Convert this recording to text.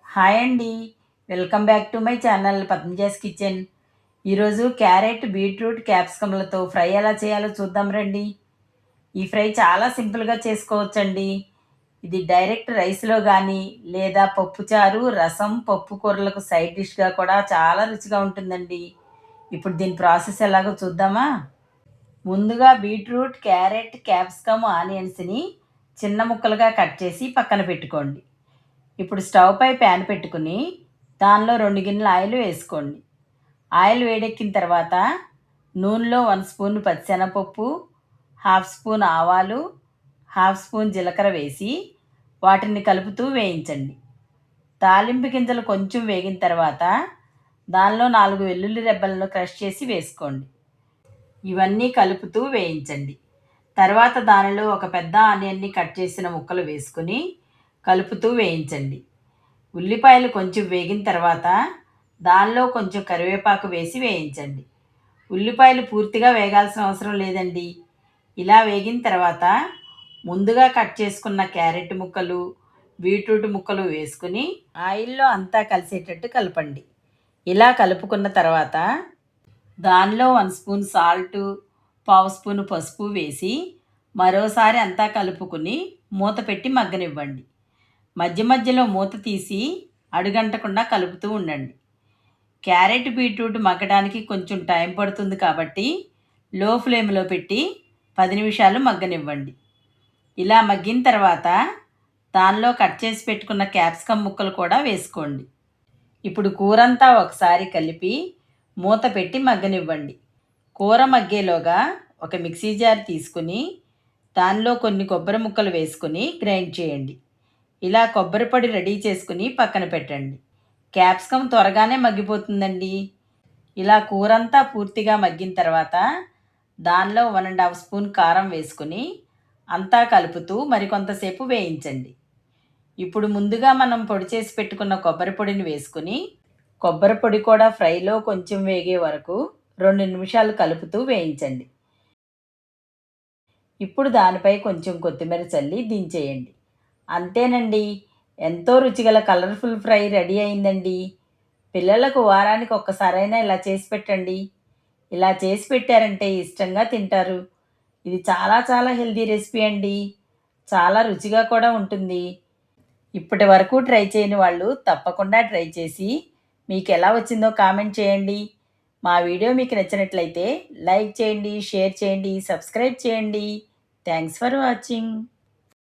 Hi అండి, welcome back to my channel Padmaja's kitchen. ఈరోజు carrot, beetroot, క్యాప్సికమ్లతో fry ఎలా చేయాలో చూద్దాం రండి. ఈ ఫ్రై చాలా సింపుల్గా చేసుకోవచ్చండి. ఇది డైరెక్ట్ రైస్లో కానీ లేదా పప్పుచారు, రసం, పప్పు కూరలకు సైడ్ డిష్గా కూడా చాలా రుచిగా ఉంటుందండి. ఇప్పుడు దీని ప్రాసెస్ ఎలాగో చూద్దామా. ముందుగా బీట్రూట్, క్యారెట్, క్యాప్సికమ్, ఆనియన్స్ని చిన్న ముక్కలుగా కట్ చేసి పక్కన పెట్టుకోండి. ఇప్పుడు స్టవ్ పై ప్యాన్ పెట్టుకుని దానిలో 2 గిన్నెల ఆయిల్ వేసుకోండి. ఆయిల్ వేడెక్కిన తర్వాత నూనెలో 1 స్పూన్ పచ్చిశనగపప్పు, హాఫ్ స్పూన్ ఆవాలు, హాఫ్ స్పూన్ జీలకర్ర వేసి వాటిని కలుపుతూ వేయించండి. తాలింపు గింజలు కొంచెం వేగిన తర్వాత దానిలో 4 వెల్లుల్లి రెబ్బలను క్రష్ చేసి వేసుకోండి. ఇవన్నీ కలుపుతూ వేయించండి. తర్వాత దానిలో ఒక పెద్ద ఆనియన్ని కట్ చేసిన ముక్కలు వేసుకుని కలుపుతూ వేయించండి. ఉల్లిపాయలు కొంచెం వేగిన తర్వాత దానిలో కొంచెం కరివేపాకు వేసి వేయించండి. ఉల్లిపాయలు పూర్తిగా వేగాల్సిన అవసరం లేదండి. ఇలా వేగిన తర్వాత ముందుగా కట్ చేసుకున్న క్యారెట్ ముక్కలు, బీట్రూట్ ముక్కలు వేసుకుని ఆయిల్లో అంతా కలిసేటట్టు కలపండి. ఇలా కలుపుకున్న తర్వాత దానిలో 1 స్పూన్ సాల్టు, పావు స్పూను పసుపు వేసి మరోసారి అంతా కలుపుకుని మూత పెట్టి మగ్గనివ్వండి. మధ్య మధ్యలో మూత తీసి అడుగంటకుండా కలుపుతూ ఉండండి. క్యారెట్, బీట్రూట్ మగ్గడానికి కొంచెం టైం పడుతుంది కాబట్టి లో ఫ్లేమ్లో పెట్టి 10 నిమిషాలు మగ్గనివ్వండి. ఇలా మగ్గిన తర్వాత దానిలో కట్ చేసి పెట్టుకున్న క్యాప్సికమ్ ముక్కలు కూడా వేసుకోండి. ఇప్పుడు కూరంతా ఒకసారి కలిపి మూత పెట్టి మగ్గనివ్వండి. కూర మగ్గేలోగా ఒక మిక్సీ జార్ తీసుకుని దానిలో కొన్ని కొబ్బరి ముక్కలు వేసుకుని గ్రైండ్ చేయండి. ఇలా కొబ్బరి పొడి రెడీ చేసుకుని పక్కన పెట్టండి. క్యాప్సికమ్ త్వరగానే మగ్గిపోతుందండి. ఇలా కూరంతా పూర్తిగా మగ్గిన తర్వాత దానిలో 1½ స్పూన్ కారం వేసుకుని అంతా కలుపుతూ మరికొంతసేపు వేయించండి. ఇప్పుడు ముందుగా మనం పొడి చేసి పెట్టుకున్న కొబ్బరి పొడిని వేసుకుని కొబ్బరి పొడి కూడా ఫ్రైలో కొంచెం వేగే వరకు 2 నిమిషాలు కలుపుతూ వేయించండి. ఇప్పుడు దానిపై కొంచెం కొత్తిమీర చల్లి దించేయండి. అంతేనండి, ఎంతో రుచిగల కలర్ఫుల్ ఫ్రై రెడీ అయిందండి. పిల్లలకు వారానికి ఒక్కసారైనా ఇలా చేసి పెట్టండి. ఇలా చేసి పెట్టారంటే ఇష్టంగా తింటారు. ఇది చాలా చాలా హెల్తీ రెసిపీ అండి. చాలా రుచిగా కూడా ఉంటుంది. ఇప్పటి వరకు ట్రై చేయని వాళ్ళు తప్పకుండా ట్రై చేసి మీకు ఎలా వచ్చిందో కామెంట్ చేయండి. మా వీడియో మీకు నచ్చినట్లయితే లైక్ చేయండి, షేర్ చేయండి, సబ్స్క్రైబ్ చేయండి. Thanks for watching.